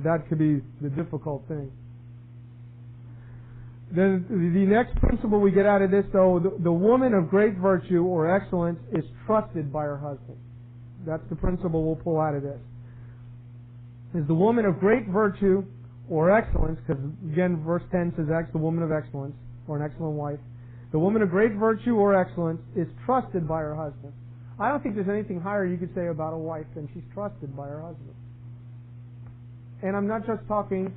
That could be the difficult thing. Then the next principle we get out of this, though, the woman of great virtue or excellence is trusted by her husband. That's the principle we'll pull out of this. Is the woman of great virtue or excellence, because again verse 10 says the woman of excellence, or an excellent wife. The woman of great virtue or excellence is trusted by her husband. I don't think there's anything higher you could say about a wife than she's trusted by her husband. And I'm not just talking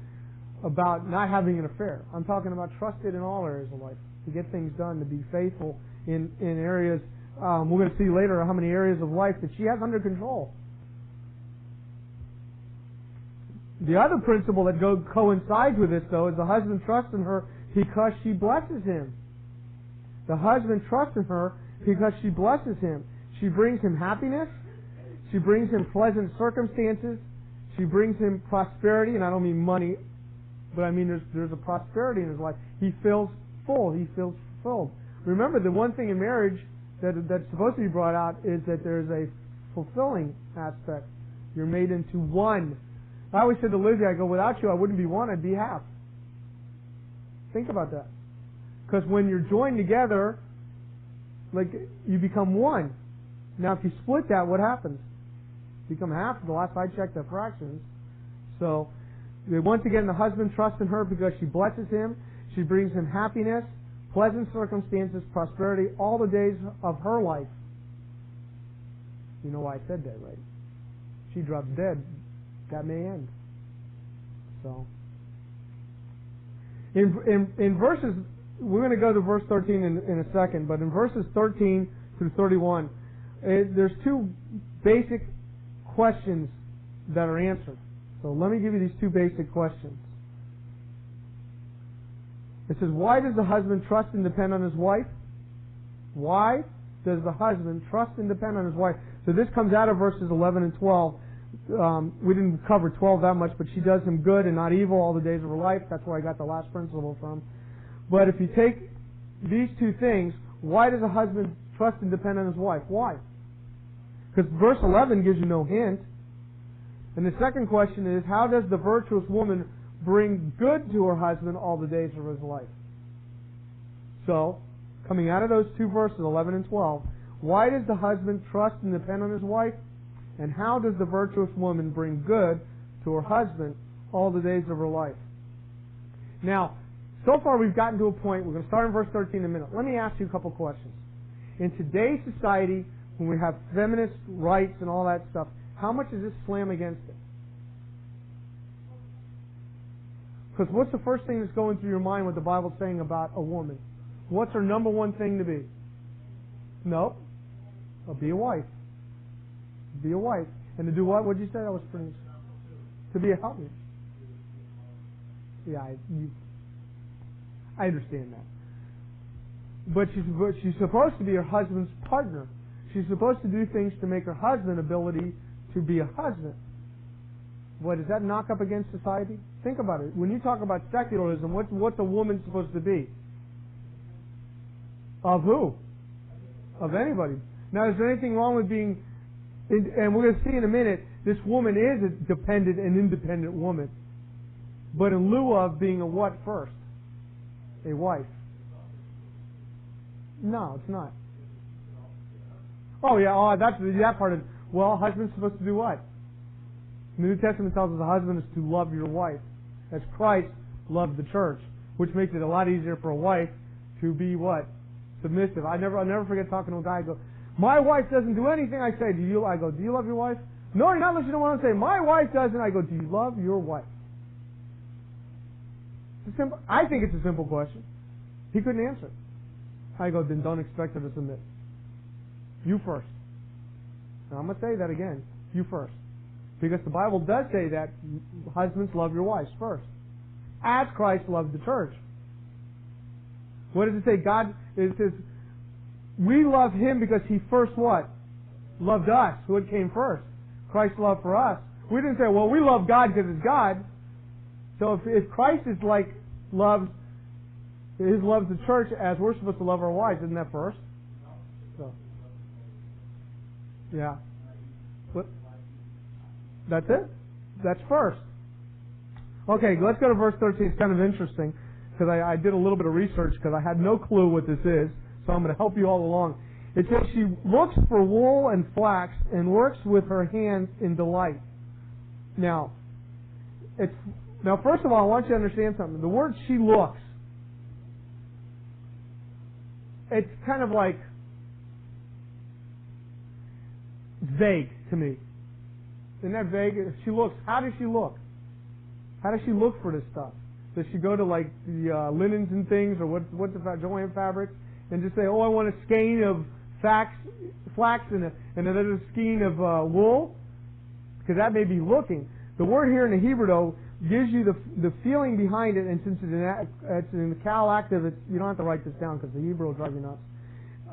about not having an affair. I'm talking about trusted in all areas of life, to get things done, to be faithful in areas. We're going to see later how many areas of life that she has under control. The other principle that coincides with this, though, is the husband trusts in her because she blesses him. The husband trusts in her because she blesses him. She brings him happiness. She brings him pleasant circumstances. She brings him prosperity, and I don't mean money, but I mean there's a prosperity in his life. He feels full. He feels fulfilled. Remember, the one thing in marriage that's supposed to be brought out is that there's a fulfilling aspect. You're made into one. I always said to Lizzie, I go, without you, I wouldn't be one, I'd be half. Think about that. Because when you're joined together, like, you become one. Now, if you split that, what happens? You become half. The last I checked, the fractions. So, once again, the husband trusts in her because she blesses him. She brings him happiness, pleasant circumstances, prosperity, all the days of her life. You know why I said that, right? She drops dead. That may end. So, in verses, we're going to go to verse 13 in a second, but in verses 13 through 31, there's two basic questions that are answered. So let me give you these two basic questions. It says, why does the husband trust and depend on his wife? Why does the husband trust and depend on his wife? So this comes out of verses 11 and 12. We didn't cover 12 that much, but she does him good and not evil all the days of her life. That's where I got the last principle from. But if you take these two things, why does a husband trust and depend on his wife? Why? Because verse 11 gives you no hint. And the second question is, how does the virtuous woman bring good to her husband all the days of his life? So, coming out of those two verses, 11 and 12, why does the husband trust and depend on his wife? And how does the virtuous woman bring good to her husband all the days of her life? Now, so far we've gotten to a point, we're going to start in verse 13 in a minute. Let me ask you a couple questions. In today's society, when we have feminist rights and all that stuff, how much does this slam against it? Because what's the first thing that's going through your mind what the Bible's saying about a woman? What's her number one thing to be? No. Be a wife. Be a wife. And to do what? What did you say? That was pretty... To be a helpmate. Yeah, I understand that. But she's supposed to be her husband's partner. She's supposed to do things to make her husband ability to be a husband. What, does that knock up against society? Think about it. When you talk about secularism, what's a woman supposed to be? Of who? Of anybody. Now, is there anything wrong with being... And we're going to see in a minute, this woman is a dependent and independent woman. But in lieu of being a what first? A wife. No, it's not. Oh, yeah, that's that part of... Well, a husband's supposed to do what? The New Testament tells us a husband is to love your wife as Christ loved the church, which makes it a lot easier for a wife to be what? Submissive. I'll never forget talking to a guy. I go, my wife doesn't do anything I say. I go, do you love your wife? No, you're not listening to what I'm saying. My wife doesn't. I go, do you love your wife? I think it's a simple question. He couldn't answer it. I go, then don't expect her to submit. You first. Now I'm going to say that again. You first. Because the Bible does say that husbands love your wives first. As Christ loved the church. What does it say? It says, we love Him because He first what? Loved us. What came first? Christ's love for us. We didn't say, well, we love God because it's God. So if Christ is like loves the church as we're supposed to love our wives, isn't that first? So, yeah. What? That's it. That's first. Okay, let's go to verse 13. It's kind of interesting because I did a little bit of research because I had no clue what this is. So I'm going to help you all along. It says she looks for wool and flax and works with her hands in delight. Now, first of all, I want you to understand something. The word "she looks," it's kind of like vague to me. Isn't that vague? She looks. How does she look? How does she look for this stuff? Does she go to like the linens and things, or what's the Joanne fabrics, and just say, "Oh, I want a skein of flax and another skein of wool"? Because that may be looking. The word here in the Hebrew, though, gives you the feeling behind it, and since it's in the cal active, you don't have to write this down because the Hebrew will drive you nuts.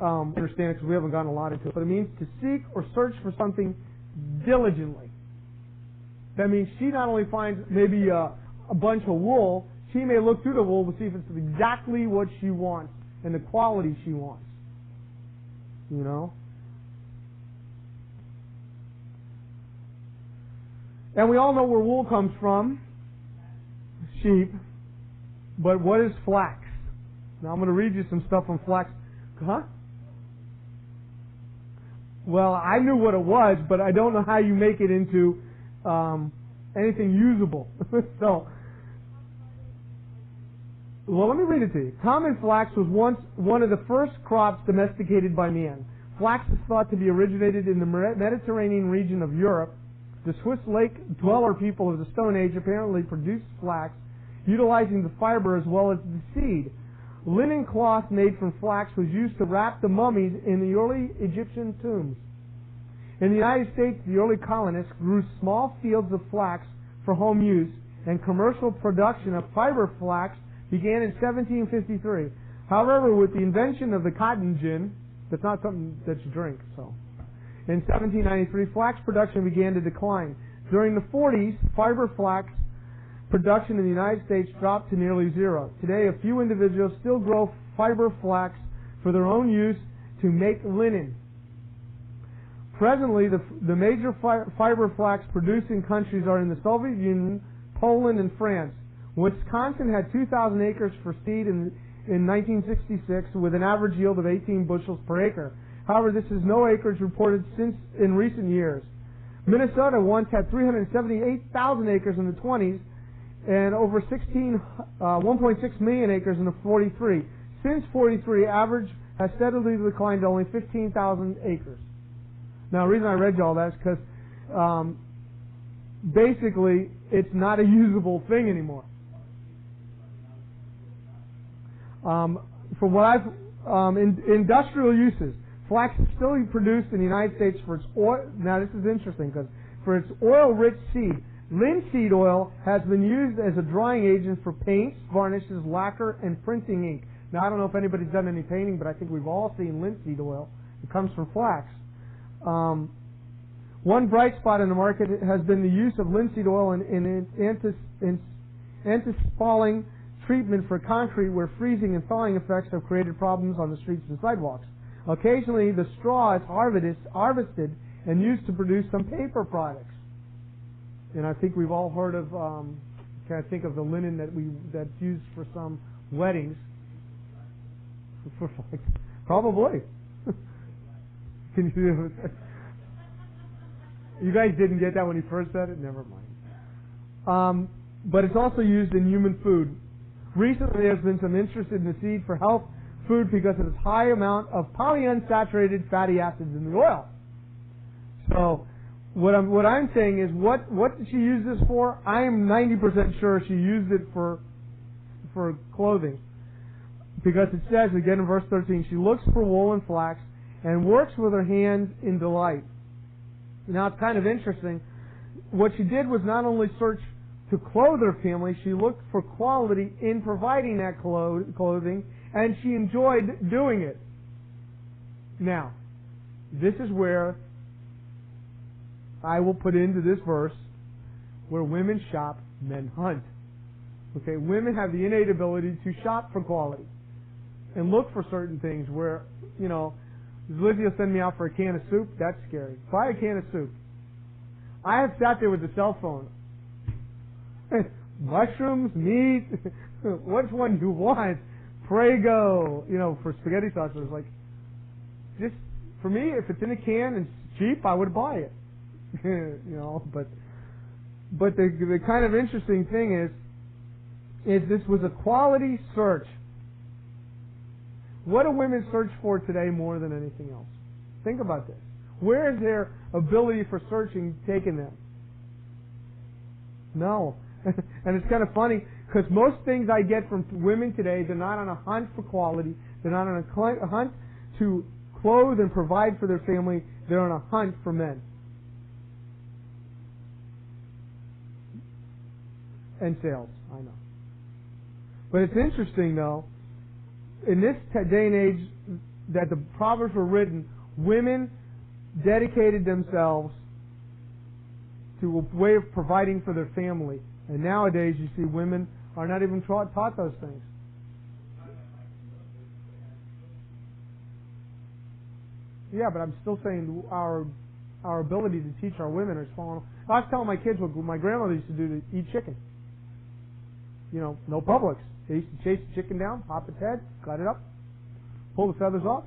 Understand it because we haven't gone a lot into it. But it means to seek or search for something diligently. That means she not only finds maybe a bunch of wool, she may look through the wool to see if it's exactly what she wants and the quality she wants. You know? And we all know where wool comes from. Sheep. But what is flax? Now I'm going to read you some stuff on flax. Huh? Well, I knew what it was, but I don't know how you make it into anything usable. So, well, let me read it to you. Common flax was once one of the first crops domesticated by man. Flax is thought to be originated in the Mediterranean region of Europe. The Swiss lake dweller people of the Stone Age apparently produced flax, utilizing the fiber as well as the seed. Linen cloth made from flax was used to wrap the mummies in the early Egyptian tombs. In the United States, the early colonists grew small fields of flax for home use, and commercial production of fiber flax began in 1753. However, with the invention of the cotton gin, that's not something that you drink, so. In 1793, flax production began to decline. During the 40s, fiber flax production in the United States dropped to nearly zero. Today, a few individuals still grow fiber flax for their own use to make linen. Presently, the major fiber flax producing countries are in the Soviet Union, Poland, and France. Wisconsin had 2,000 acres for seed in 1966 with an average yield of 18 bushels per acre. However, this is no acreage reported since in recent years. Minnesota once had 378,000 acres in the 20s and over 1.6 million acres in the 43. Since 43, average has steadily declined to only 15,000 acres. Now, the reason I read you all that is because basically it's not a usable thing anymore. For what I've industrial uses, flax is still produced in the United States for its oil. Now, this is interesting because for its oil-rich seed, linseed oil has been used as a drying agent for paints, varnishes, lacquer, and printing ink. Now, I don't know if anybody's done any painting, but I think we've all seen linseed oil. It comes from flax. One bright spot in the market has been the use of linseed oil in anti-spalling treatment for concrete where freezing and thawing effects have created problems on the streets and sidewalks. Occasionally, the straw is harvested and used to produce some paper products. And I think we've all heard of, can I think of the linen that's used for some weddings? Probably. Can you? You guys didn't get that when he first said it? Never mind. But it's also used in human food. Recently, there's been some interest in the seed for health food because of its high amount of polyunsaturated fatty acids in the oil. So, what I'm saying is, what did she use this for? I am 90% sure she used it for clothing, because it says again in verse 13, she looks for wool and flax and works with her hands in delight. Now, it's kind of interesting. What she did was not only search to clothe her family, she looked for quality in providing that clothing, and she enjoyed doing it. Now, this is where I will put into this verse where women shop, men hunt. Okay, women have the innate ability to shop for quality and look for certain things where, you know, Lizzie will send me out for a can of soup. That's scary. Buy a can of soup. I have sat there with the cell phone. mushrooms, meat, which one do you want? Prego, for spaghetti sauce. It was like, just, for me, if it's in a can and it's cheap, I would buy it. But the kind of interesting thing is this was a quality search. What do women search for today more than anything else? Think about this. Where is their ability for searching taken them? No. And it's kind of funny, because most things I get from women today, they're not on a hunt for quality. They're not on a hunt to clothe and provide for their family. They're on a hunt for men. And sales, I know. But it's interesting, though, in this day and age that the Proverbs were written, women dedicated themselves to a way of providing for their family. And nowadays, you see, women are not even taught those things. Yeah, but I'm still saying our ability to teach our women is falling. I was telling my kids what my grandmother used to do to eat chicken. No Publix. They used to chase the chicken down, pop its head, cut it up, pull the feathers off,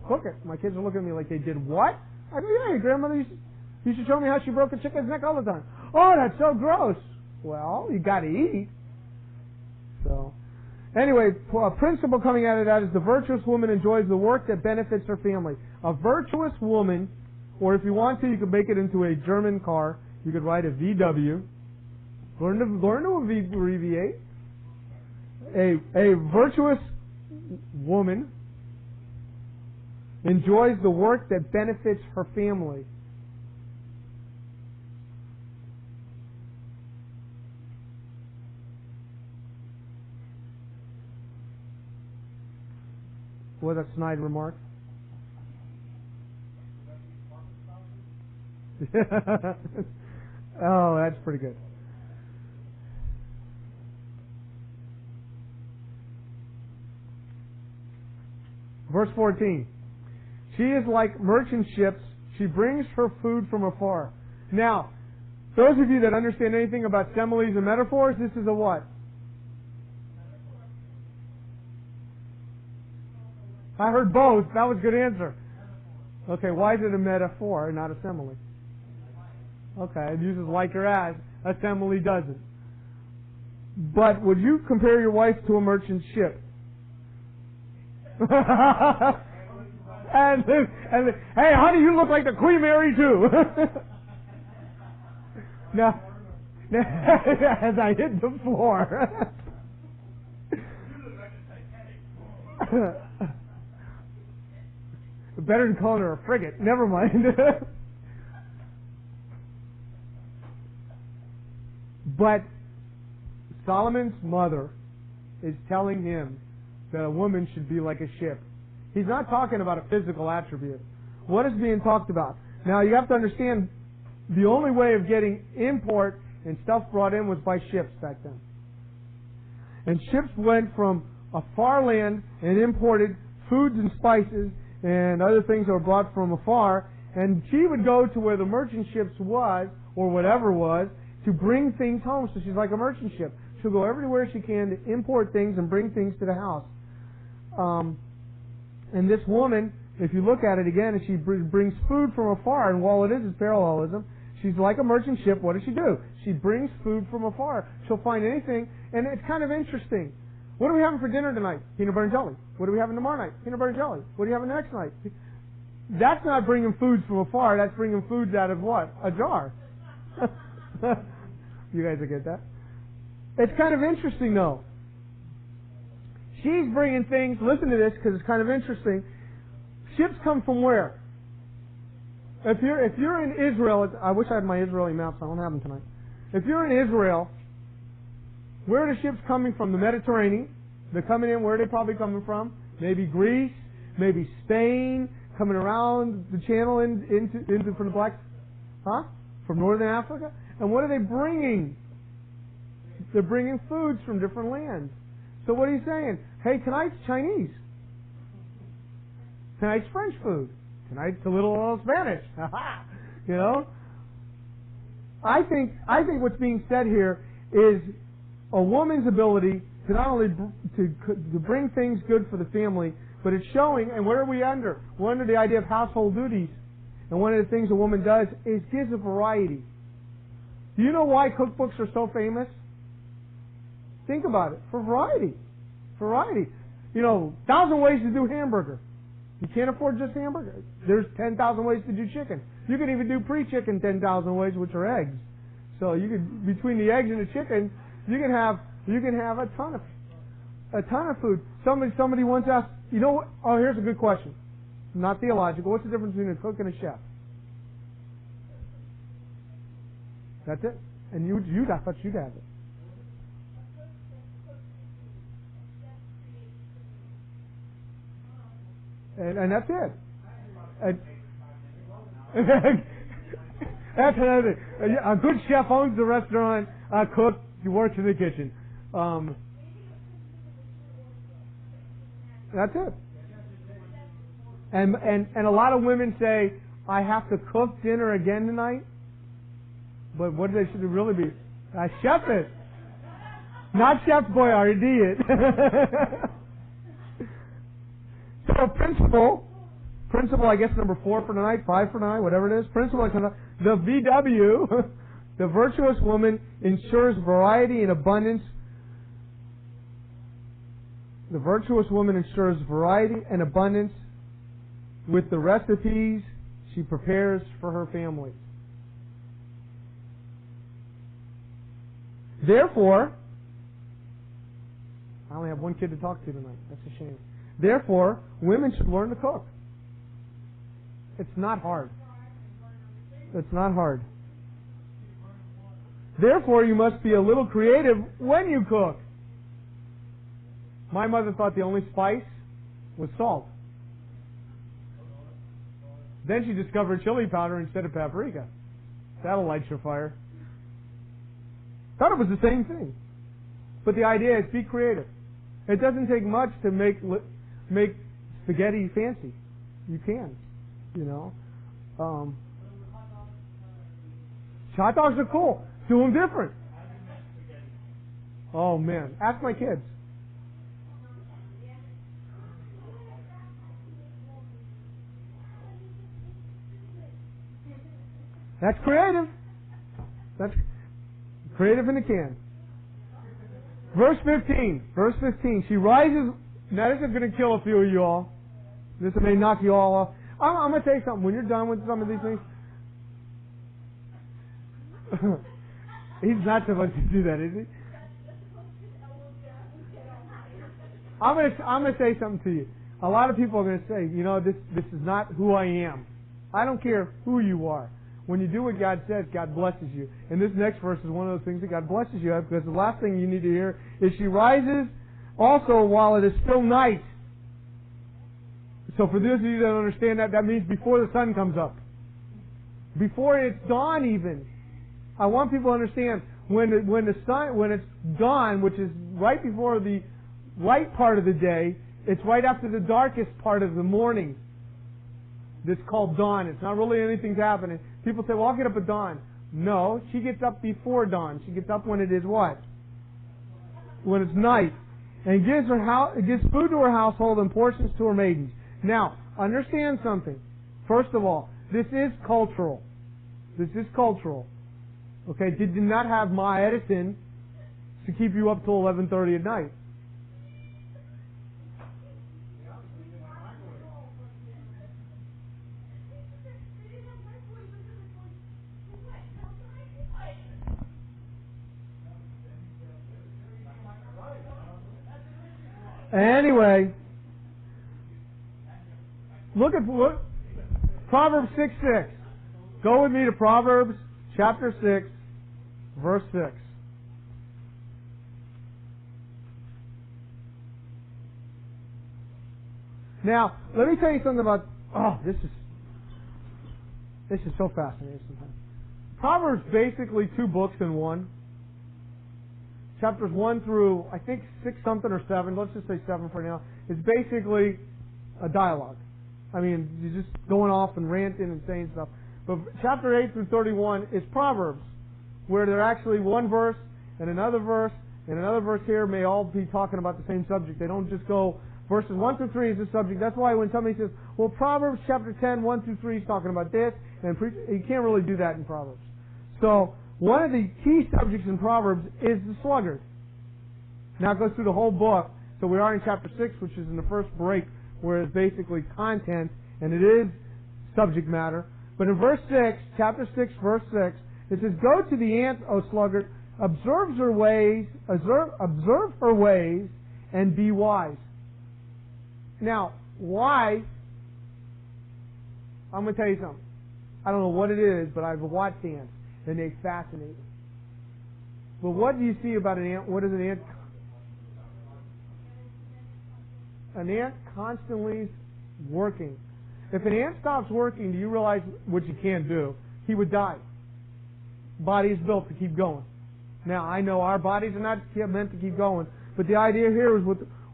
cook it. My kids are looking at me like they did what? I go, yeah, your grandmother used to show me how she broke a chicken's neck all the time. Oh, that's so gross. Well, you got to eat. So, anyway, a principle coming out of that is the virtuous woman enjoys the work that benefits her family. A virtuous woman, or if you want to, you could make it into a German car. You could write a VW. Learn to abbreviate. A virtuous woman enjoys the work that benefits her family. Was that a snide remark? Oh, that's pretty good. Verse 14. She is like merchant ships. She brings her food from afar. Now, those of you that understand anything about similes and metaphors, this is a what? I heard both. That was a good answer. Okay, why is it a metaphor, not a simile? Okay, it uses like or as. A simile doesn't. But would you compare your wife to a merchant ship? and hey, honey, you look like the Queen Mary too. Now, as I hit the floor. Better than calling her a frigate. Never mind. But Solomon's mother is telling him that a woman should be like a ship. He's not talking about a physical attribute. What is being talked about? Now, you have to understand, the only way of getting import and stuff brought in was by ships back then. And ships went from a far land and imported foods and spices and other things that were brought from afar, and she would go to where the merchant ships was, or whatever was, to bring things home. So she's like a merchant ship. She'll go everywhere she can to import things and bring things to the house. And this woman, if you look at it again, she brings food from afar, and while it is parallelism, she's like a merchant ship. What does she do? She brings food from afar. She'll find anything, and it's kind of interesting. What are we having for dinner tonight? Peanut butter and jelly. What are we having tomorrow night? Peanut butter and jelly. What are you having the next night? That's not bringing foods from afar. That's bringing foods out of what? A jar. You guys will get that? It's kind of interesting, though. She's bringing things. Listen to this, because it's kind of interesting. Ships come from where? If you're in Israel, I wish I had my Israeli maps. I don't have them tonight. If you're in Israel, where are the ships coming from? The Mediterranean. They're coming in. Where are they probably coming from? Maybe Greece, maybe Spain, coming around the channel into from the Black, from Northern Africa. And what are they bringing? They're bringing foods from different lands. So what are you saying? Hey, tonight's Chinese. Tonight's French food. Tonight's a little Spanish. You know? I think what's being said here is a woman's ability to not only to bring things good for the family, but it's showing, and what are we under? We're under the idea of household duties. And one of the things a woman does is gives a variety. Do you know why cookbooks are so famous? Think about it. For variety. Variety. 1,000 ways to do hamburger. You can't afford just hamburger. There's 10,000 ways to do chicken. You can even do pre-chicken 10,000 ways, which are eggs. So you could, between the eggs and the chicken, you can have a ton of food. Somebody once asked, oh, here's a good question. Not theological. What's the difference between a cook and a chef? That's it. And I thought you'd have it. And that's it. That's another thing. A good chef owns the restaurant. A cook works in the kitchen. That's it. And a lot of women say, I have to cook dinner again tonight. But what they should really be? Chef it. Not Chef Boyardee it. So principle, I guess number 4 for tonight, 5 for tonight, whatever it is. Principle, the VW, the virtuous woman ensures variety and abundance. The virtuous woman ensures variety and abundance with the recipes she prepares for her family. Therefore, I only have one kid to talk to tonight. That's a shame. Therefore, women should learn to cook. It's not hard. It's not hard. Therefore, you must be a little creative when you cook. My mother thought the only spice was salt. Then she discovered chili powder instead of paprika. That'll light your fire. Thought it was the same thing. But the idea is be creative. It doesn't take much to make spaghetti fancy. You can, hot dogs are cool. Do them different. Oh man, ask my kids. That's creative. That's creative in a can. Verse 15. She rises. Now this is going to kill a few of you all. This may knock you all off. I'm going to tell you something. When you're done with some of these things, he's not supposed to do that, is he? I'm going to say something to you. A lot of people are going to say, this is not who I am. I don't care who you are. When you do what God says, God blesses you. And this next verse is one of those things that God blesses you at, because the last thing you need to hear is she rises also while it is still night. So for those of you that don't understand that means before the sun comes up. Before it's dawn even. I want people to understand when it's dawn, which is right before the light part of the day, it's right after the darkest part of the morning. It's called dawn. It's not really anything's happening. People say, well, I'll get up at dawn. No, she gets up before dawn. She gets up when it is what? When it's night. And gives food to her household and portions to her maidens. Now, understand something. First of all, this is cultural. This is cultural. Okay, did not have Ma Edison to keep you up till 11:30 at night. Anyway, look at Proverbs 6:6. Go with me to Proverbs chapter 6, verse 6. Now, let me tell you something about. This is so fascinating sometimes. Proverbs basically 2 books in one. Chapters 1 through, I think, 6 something or 7, let's just say 7 for now, is basically a dialogue. I mean, you're just going off and ranting and saying stuff. But chapter 8 through 31 is Proverbs, where they're actually one verse and another verse And another verse here may all be talking about the same subject. They don't just go, verses 1 through 3 is this subject. That's why when somebody says, well, Proverbs chapter 10, 1 through 3 is talking about this, and you can't really do that in Proverbs. So, one of the key subjects in Proverbs is the sluggard. Now it goes through the whole book. So we are in chapter 6, which is in the first break, where it's basically content, and it is subject matter. But in verse 6, chapter 6, verse 6, it says, go to the ant, O sluggard, observe her ways, and be wise. Now, why? I'm going to tell you something. I don't know what it is, but I've watched ants, and they fascinate me. But what do you see about an ant? What is an ant? An ant constantly working. If an ant stops working, do you realize what you can't do? He would die. Body is built to keep going. Now, I know our bodies are not meant to keep going, but the idea here is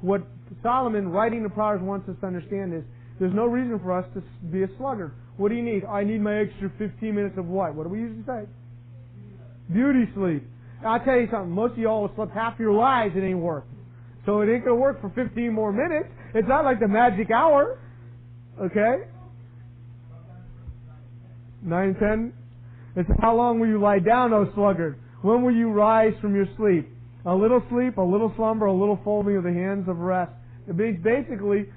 what Solomon, writing the Proverbs, wants us to understand is there's no reason for us to be a sluggard. What do you need? I need my extra 15 minutes of what? What do we usually say? Beauty sleep. I'll tell you something. Most of y'all will sleep half your lives, it ain't work. So it ain't going to work for 15 more minutes. It's not like the magic hour. Okay? 9 and 10. It says, how long will you lie down, O sluggard? When will you rise from your sleep? A little sleep, a little slumber, a little folding of the hands of rest. It means basically,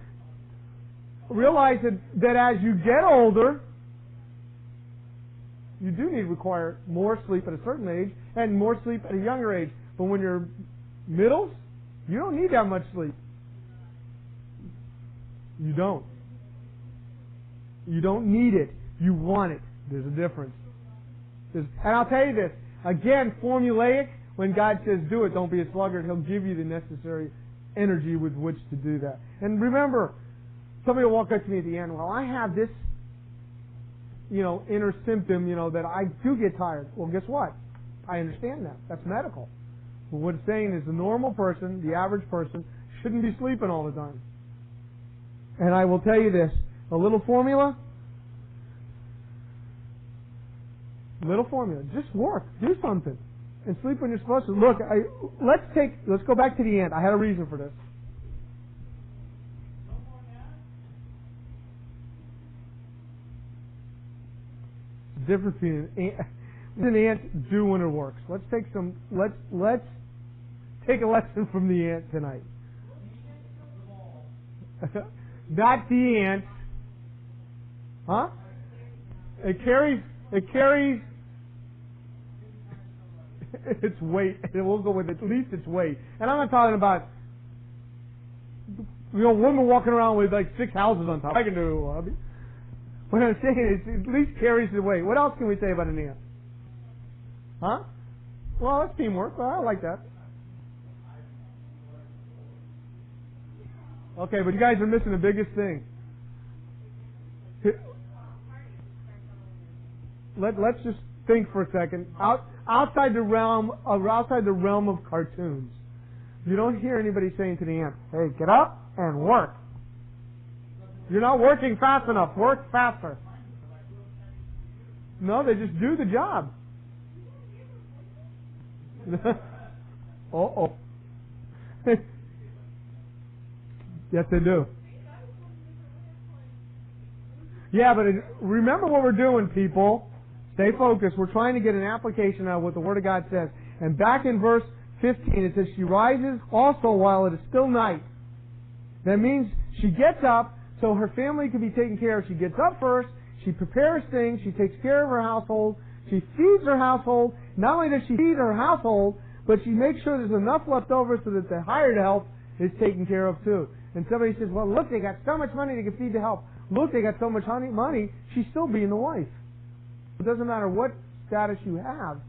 realize that as you get older, you do require more sleep at a certain age and more sleep at a younger age. But when you're middles, you don't need that much sleep. You don't. You don't need it. You want it. There's a difference. And I'll tell you this. Again, formulaic. When God says do it, don't be a sluggard. He'll give you the necessary energy with which to do that. And remember, somebody will walk up to me at the end. Well, I have this, inner symptom, that I do get tired. Well, guess what? I understand that. That's medical. But what it's saying is the normal person, the average person, shouldn't be sleeping all the time. And I will tell you this. A little formula. Just work. Do something. And sleep when you're supposed to. Look, let's go back to the ant. I had a reason for this. The difference between an ant do when it works. Let's take a lesson from the ant tonight. Not the ant. Huh? It carries its weight. We'll go with at least its weight. And I'm not talking about women walking around with like 6 houses on top. I can do. What I'm saying is, at least carries the weight. What else can we say about an ant? Huh? Well, that's teamwork. Well, I like that. Okay, but you guys are missing the biggest thing. Let's just think for a second. Outside the realm of cartoons, you don't hear anybody saying to the ant, "Hey, get up and work." You're not working fast enough. Work faster. No, they just do the job. Uh-oh. Yes, they do. Yeah, but remember what we're doing, people. Stay focused. We're trying to get an application out of what the Word of God says. And back in verse 15, it says, she rises also while it is still night. That means she gets up so her family can be taken care of. She gets up first. She prepares things. She takes care of her household. She feeds her household. Not only does she feed her household, but she makes sure there's enough left over so that the hired help is taken care of too. And somebody says, well, look, they got so much money they can feed the help. Look, they got so much money, she's still being the wife. It doesn't matter what status you have.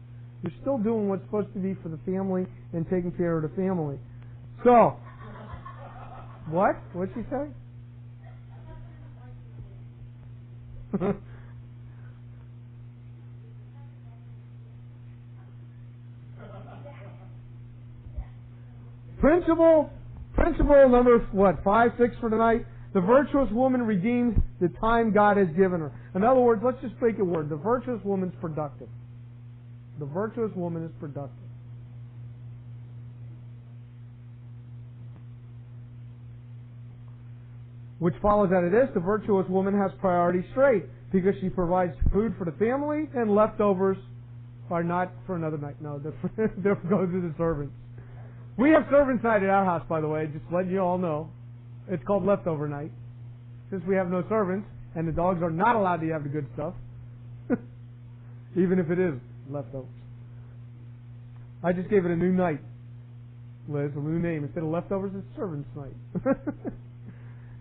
You're still doing what's supposed to be for the family and taking care of the family. So, what? What'd she say? Principle number, 5, 6 for tonight? The virtuous woman redeems the time God has given her. In other words, let's just make a word. The virtuous woman's productive. The virtuous woman is productive. Which follows out of this, the virtuous woman has priority straight because she provides food for the family and leftovers are not for another night. No, they're go to the servants. We have servants night at our house, by the way, just letting you all know. It's called leftover night. Since we have no servants and the dogs are not allowed to have the good stuff, even if it is leftovers. I just gave it a new night, Liz, a new name. Instead of leftovers, it's servants night.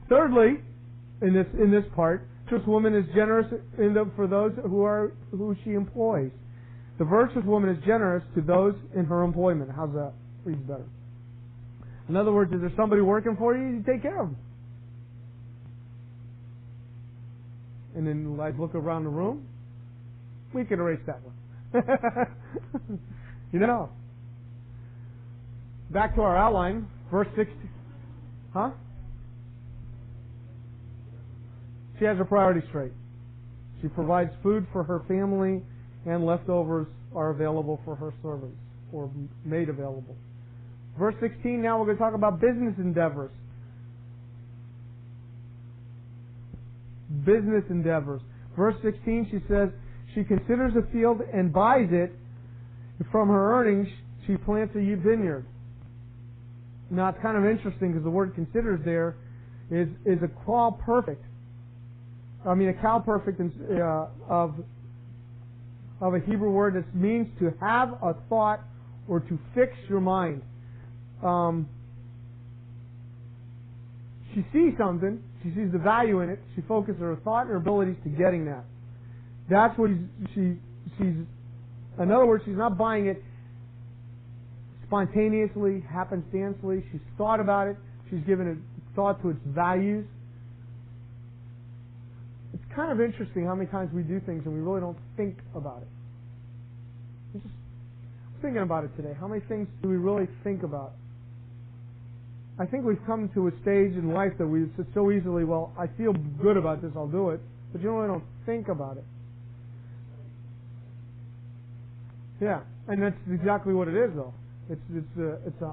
Thirdly, in this part, this woman is generous for those who she employs. The virtuous woman is generous to those in her employment. How's that? Reads better. In other words, is there somebody working for you? You take care of them. And then I look around the room. We can erase that one. You know. Back to our outline, verse 60. Huh? She has her priorities straight. She provides food for her family, and leftovers are available for her servants, or made available. Verse 16, now we're going to talk about business endeavors. Business endeavors. Verse 16, she says, she considers a field and buys it. From her earnings, she plants a vineyard. Now, it's kind of interesting because the word considers there is a qual perfect. I mean, a cal perfect of a Hebrew word that means to have a thought or to fix your mind. She sees something, she sees the value in it, she focuses her thought and her abilities to getting that. That's what she's. In other words, she's not buying it spontaneously, happenstancely. She's thought about it. She's given it thought to its values. It's kind of interesting how many times we do things and we really don't think about it. I'm thinking about it today. How many things do we really think about? I think we've come to a stage in life that we so easily, well, I feel good about this, I'll do it. But you really don't think about it. Yeah, and that's exactly what it is, though.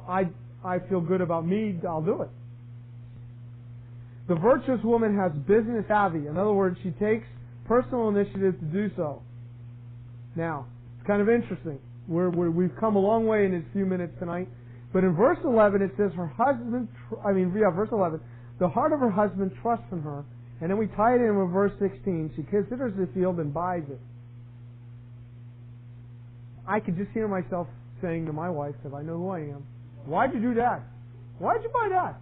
I feel good about me, I'll do it. The virtuous woman has business savvy. In other words, she takes personal initiative to do so. Now, it's kind of interesting. We've come a long way in these few minutes tonight. But in verse 11, it says verse 11, the heart of her husband trusts in her. And then we tie it in with verse 16. She considers the field and buys it. I could just hear myself saying to my wife, if I know who I am, why'd you do that? Why'd you buy that?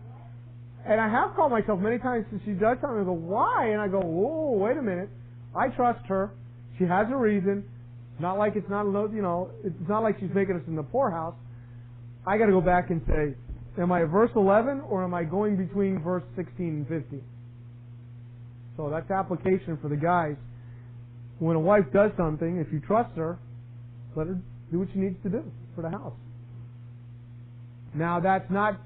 And I have called myself many times since she does something. I go, why? And I go, whoa, wait a minute. I trust her. She has a reason. Not like it's not, it's not like she's making us in the poorhouse. I got to go back and say, am I at verse 11 or am I going between verse 16 and 15? So that's application for the guys. When a wife does something, if you trust her, let her do what she needs to do for the house. Now that's not...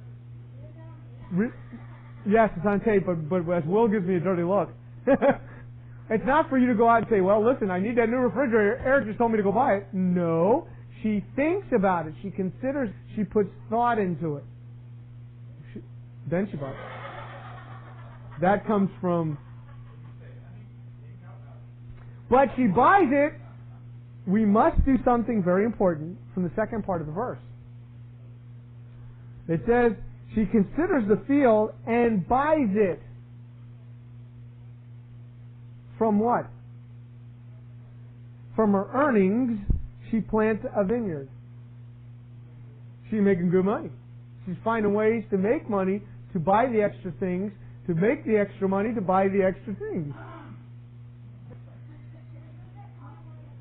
Yes, it's on tape, but as Will gives me a dirty look. It's not for you to go out and say, well, listen, I need that new refrigerator. Eric just told me to go buy it. No. She thinks about it. She considers. She puts thought into it. Then she buys it. That comes from... But she buys it. We must do something very important from the second part of the verse. It says, she considers the field and buys it. From what? From her earnings, she plants a vineyard. She's making good money. She's finding ways to make money, to buy the extra things, to make the extra money, to buy the extra things.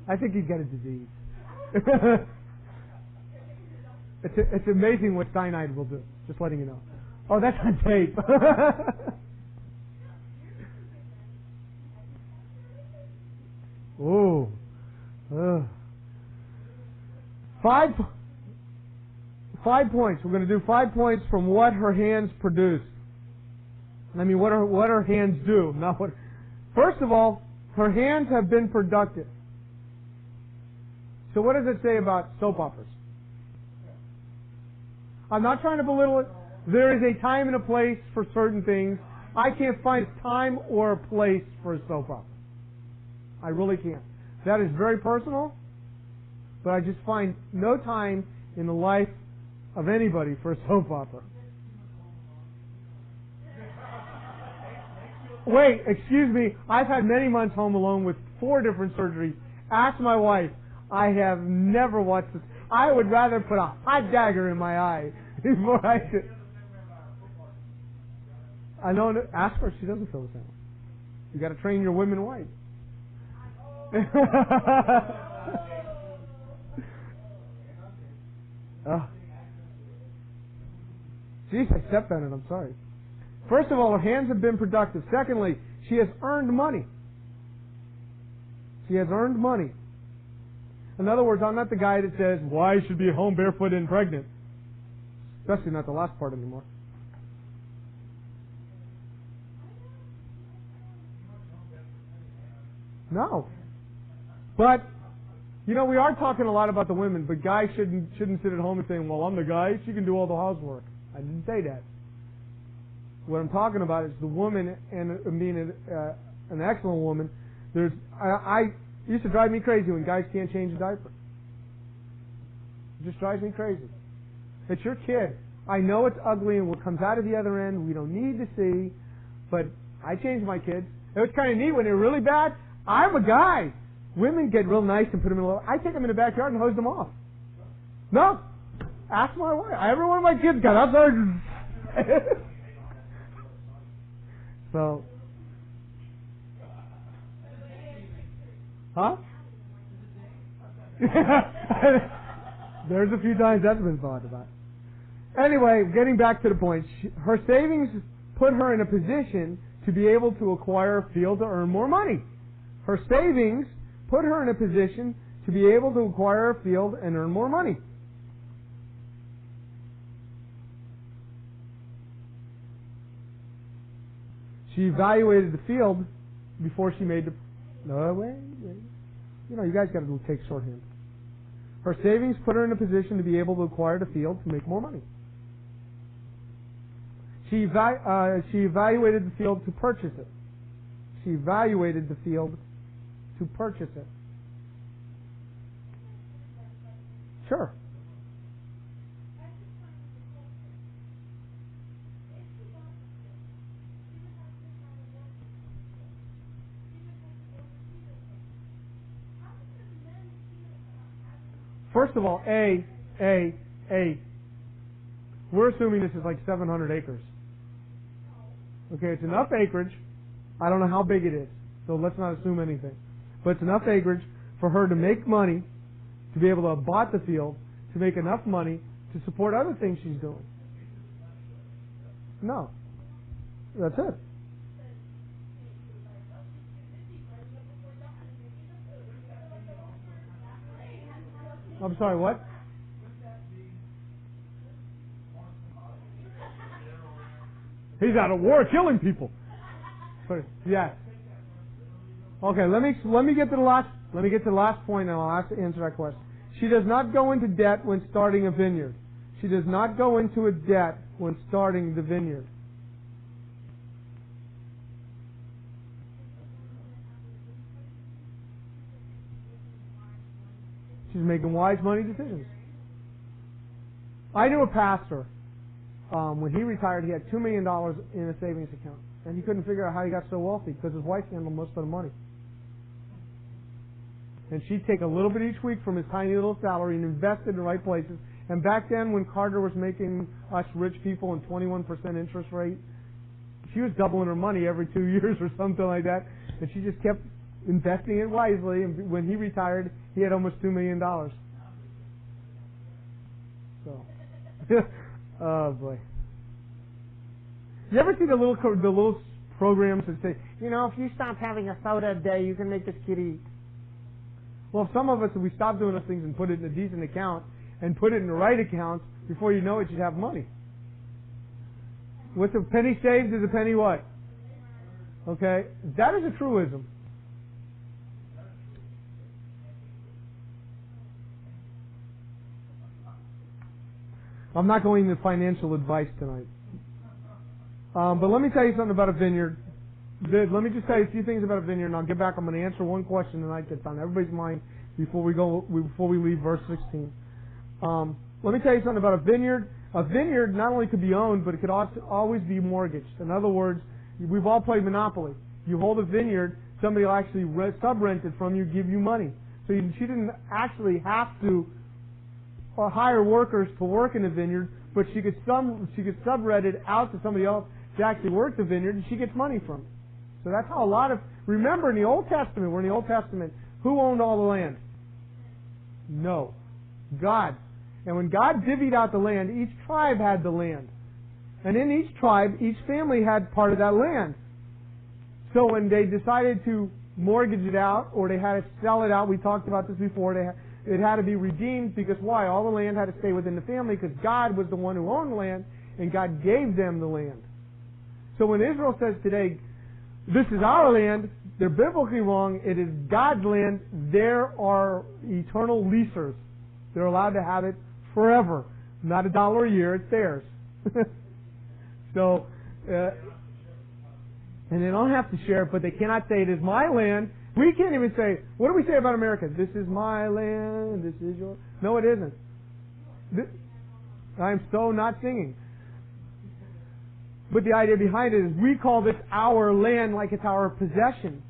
I think he's got a disease. It's amazing what cyanide will do. Just letting you know. Oh, that's on tape. Oh. 5 points. We're going to do 5 points from what her hands produce. I mean, what her hands do. Not what. First of all, her hands have been productive. So what does it say about soap operas? I'm not trying to belittle it. There is a time and a place for certain things. I can't find a time or a place for a soap opera. I really can't. That is very personal, but I just find no time in the life of anybody for a soap opera. Wait, excuse me. I've had many months home alone with 4 different surgeries. Ask my wife. I have never watched this. I would rather put a hot dagger in my eye before I could. I know. Ask her. She doesn't feel the same. You got to train your women right. Oh. Jeez, I stepped on it. I'm sorry. First of all, her hands have been productive. Secondly, she has earned money. She has earned money. In other words, I'm not the guy that says, why should be home barefoot and pregnant. Especially not the last part anymore. No. But, you know, we are talking a lot about the women, but guys shouldn't sit at home and saying, well, I'm the guy, she can do all the housework. I didn't say that. What I'm talking about is the woman, and being an excellent woman. I used to drive me crazy when guys can't change a diaper. It just drives me crazy. It's your kid. I know it's ugly and what comes out of the other end we don't need to see, but I change my kids. It was kind of neat when they were really bad. I'm a guy. Women get real nice and put them in a little. I take them in the backyard and hose them off. No. Ask my wife. Every one of my kids got outside. So, huh? There's a few times that's been thought about. Anyway, getting back to the point, her savings put her in a position to be able to acquire a field to earn more money. Her savings put her in a position to be able to acquire a field and earn more money. She evaluated the field before she made the... No, wait. You know, you guys got to take shorthand. Her savings put her in a position to be able to acquire the field to make more money. She evaluated the field to purchase it. She evaluated the field to purchase it. Sure. First of all, we're assuming this is like 700 acres. Okay, it's enough acreage. I don't know how big it is, so let's not assume anything. But it's enough acreage for her to make money, to be able to have bought the field, to make enough money to support other things she's doing. No. That's it. I'm sorry, what? He's out of war killing people. Yes. Okay, let me get to the last point and I'll answer that question. She does not go into debt when starting a vineyard. She does not go into a debt when starting the vineyard. She's making wise money decisions. I knew a pastor. When he retired, he had $2 million in a savings account. And he couldn't figure out how he got so wealthy because his wife handled most of the money. And she'd take a little bit each week from his tiny little salary and invest it in the right places. And back then, when Carter was making us rich people and 21% interest rate, she was doubling her money every 2 years or something like that. And she just kept investing it wisely. And when he retired, he had almost $2 million. So, oh boy. You ever see the little programs that say, you know, if you stop having a soda a day, you can make this kid eat? Well, some of us, if we stop doing those things and put it in a decent account and put it in the right account, before you know it, you'd have money. What's a penny saved is a penny what? Okay? That is a truism. I'm not going into financial advice tonight. But let me tell you something about a vineyard. Let me just tell you a few things about a vineyard, and I'll get back. I'm going to answer one question tonight that's on everybody's mind before we leave verse 16. Let me tell you something about a vineyard. A vineyard not only could be owned, but it could also always be mortgaged. In other words, we've all played Monopoly. You hold a vineyard, somebody will actually sub-rent it from you, give you money. So she didn't actually have to hire workers to work in the vineyard, but she could sub-rent it out to somebody else to actually work the vineyard, and she gets money from it. So that's how a lot of... Remember, in the Old Testament, we're in the Old Testament, who owned all the land? No. God. And when God divvied out the land, each tribe had the land. And in each tribe, each family had part of that land. So when they decided to mortgage it out, or they had to sell it out, we talked about this before, it had to be redeemed, because why? All the land had to stay within the family, because God was the one who owned the land, and God gave them the land. So when Israel says today, this is our land, they're biblically wrong. It is God's land. There are eternal leasers. They're allowed to have it forever. Not $1 a year, it's theirs. So, and they don't have to share it, but they cannot say it is my land. We can't even say, what do we say about America? This is my land, this is your... No, it isn't. I'm so not singing. But the idea behind it is we call this our land like it's our possession.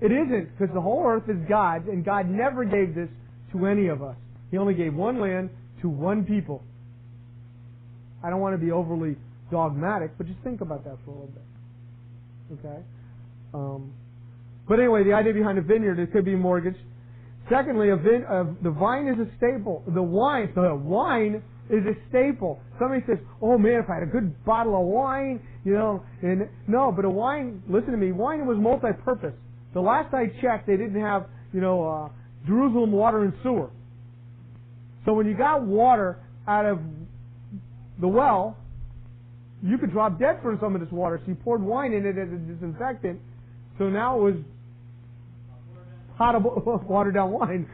It isn't, because the whole earth is God's, and God never gave this to any of us. He only gave one land to one people. I don't want to be overly dogmatic, but just think about that for a little bit. Okay? But anyway, the idea behind a vineyard, it could be mortgaged. Secondly, the vine is a staple. The wine is a staple. Somebody says, oh man, if I had a good bottle of wine, and no, but a wine, listen to me, wine was multi-purpose. The last I checked, they didn't have, Jerusalem water and sewer. So when you got water out of the well, you could drop dead from some of this water. So you poured wine in it as a disinfectant. So now it was potable, watered down wine,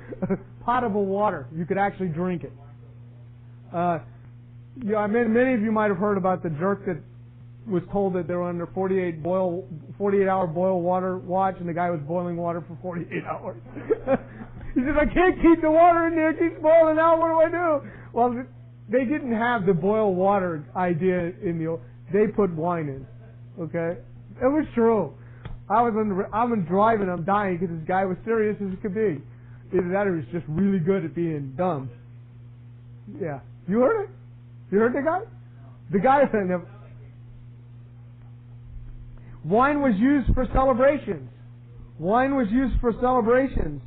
potable water. You could actually drink it. Many of you might have heard about the jerk that was told that they were under 48-hour boil water watch, and the guy was boiling water for 48 hours. He says, I can't keep the water in there, it keeps boiling out, what do I do? Well, they didn't have the boil water idea in they put wine in. Okay? It was true. I'm driving, I'm dying because this guy was serious as it could be. Either that or he was just really good at being dumb. Yeah. You heard it? You heard the guy? The guy said, wine was used for celebrations. Wine was used for celebrations.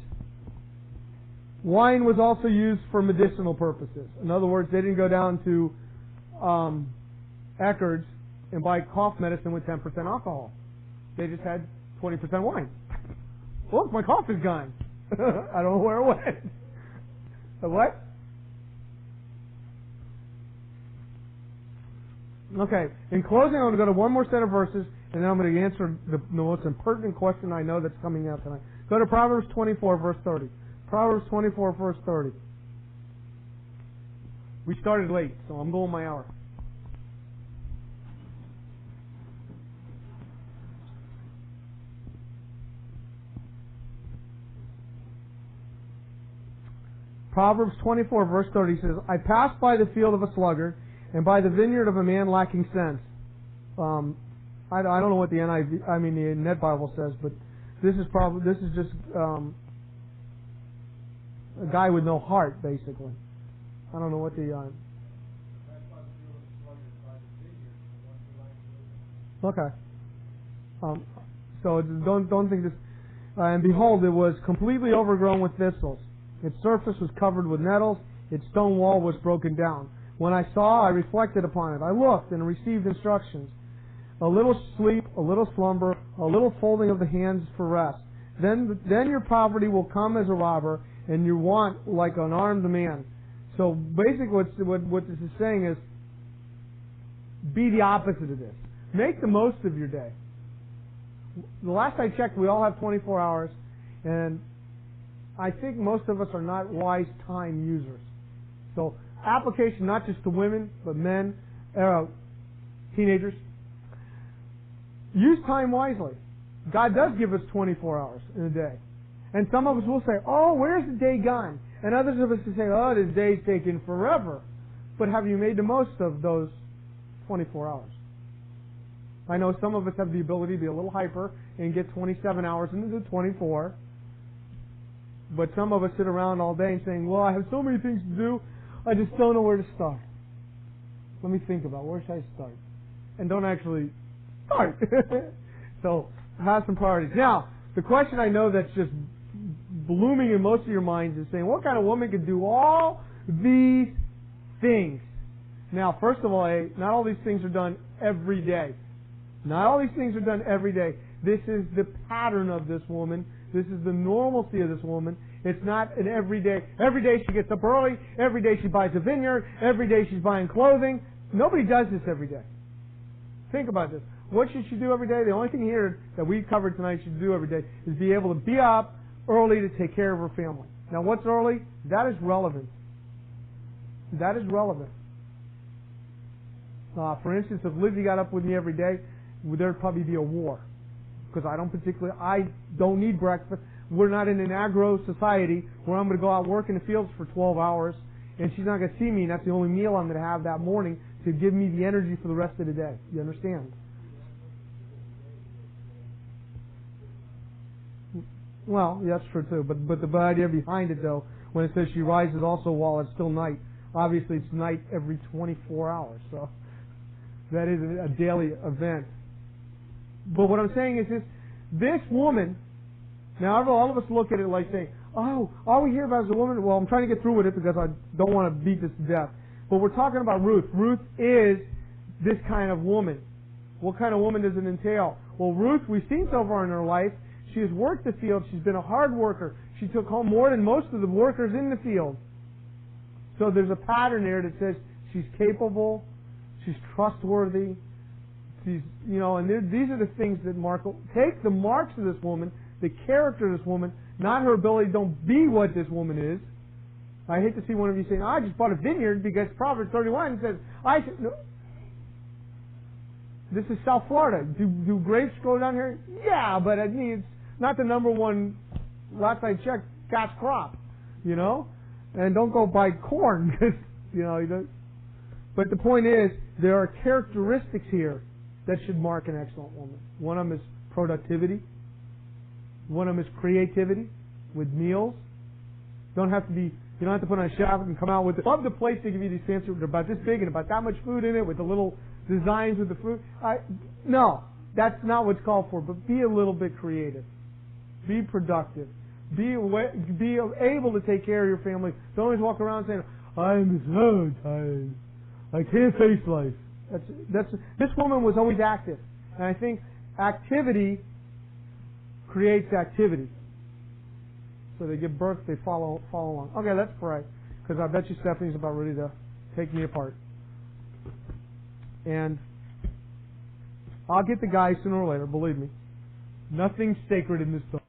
Wine was also used for medicinal purposes. In other words, they didn't go down to Eckerd's and buy cough medicine with 10% alcohol. They just had 20% wine. Look, my cough is gone. I don't know where it went. What? Okay. In closing, I'm going to go to one more set of verses, and then I'm going to answer the most impertinent question I know that's coming out tonight. Go to Proverbs 24, verse 30. Proverbs 24, verse 30. We started late, so I'm going my hour. Proverbs 24, verse 30 says, I passed by the field of a sluggard and by the vineyard of a man lacking sense. I don't know what the the Net Bible says, but this is just a guy with no heart, basically. I don't know what the okay. So don't think this. And behold, it was completely overgrown with thistles. Its surface was covered with nettles. Its stone wall was broken down. When I saw, I reflected upon it. I looked and received instructions. A little sleep, a little slumber, a little folding of the hands for rest. Then your poverty will come as a robber, and your want like an armed man. So basically what this is saying is, be the opposite of this. Make the most of your day. The last I checked, we all have 24 hours, and I think most of us are not wise time users. So application not just to women, but men, teenagers. use time wisely. God does give us 24 hours in a day. And some of us will say, oh, where's the day gone? And others of us will say, oh, this day's taking forever. But have you made the most of those 24 hours? I know some of us have the ability to be a little hyper and get 27 hours into the 24. But some of us sit around all day and saying, well, I have so many things to do, I just don't know where to start. Let me think about where should I start? And don't actually start. So, have some priorities. Now, the question I know that's just blooming in most of your minds is saying, what kind of woman could do all these things? Now, first of all, not all these things are done every day. Not all these things are done every day. This is the pattern of this woman. This is the normalcy of this woman. It's not an everyday. Every day she gets up early. Every day she buys a vineyard. Every day she's buying clothing. Nobody does this every day. Think about this. What should she do every day? The only thing here that we covered tonight she should do every day is be able to be up early to take care of her family. Now, what's early? That is relevant. That is relevant. For instance, if Lizzie got up with me every day, there'd probably be a war. Because I don't need breakfast. We're not in an agro society where I'm going to go out work in the fields for 12 hours and she's not going to see me and that's the only meal I'm going to have that morning to give me the energy for the rest of the day. You understand? Well, yeah, that's true too. But the idea behind it, though, when it says she rises also while it's still night, obviously it's night every 24 hours. So that is a daily event. But what I'm saying is this woman, now all of us look at it like saying, oh, all we hear about is a woman. Well, I'm trying to get through with it because I don't want to beat this to death. But we're talking about Ruth. Ruth is this kind of woman. What kind of woman does it entail? Well, Ruth, we've seen so far in her life, she has worked the field. She's been a hard worker. She took home more than most of the workers in the field. So there's a pattern there that says she's capable, she's trustworthy, she's, and these are the things that take the marks of this woman, the character of this woman, not her ability, don't be what this woman is. I hate to see one of you saying, I just bought a vineyard because Proverbs 31 says, no. This is South Florida. Do grapes grow down here? Yeah, but it's not the number one, last I checked, cash crop, And don't go buy corn because, But the point is, there are characteristics here that should mark an excellent woman. One of them is productivity. One of them is creativity with meals. You don't have to put on a shelf and come out with love the place they give you these fancy, they're about this big and about that much food in it with the little designs with the food. No, that's not what's called for, but be a little bit creative. Be productive. Be able to take care of your family. Don't always walk around saying, I'm so tired. I can't face life. This woman was always active. And I think activity creates activity. So they give birth, they follow along. Okay, let's pray. Because I bet you Stephanie's about ready to take me apart. And I'll get the guys sooner or later, believe me. Nothing's sacred in this book.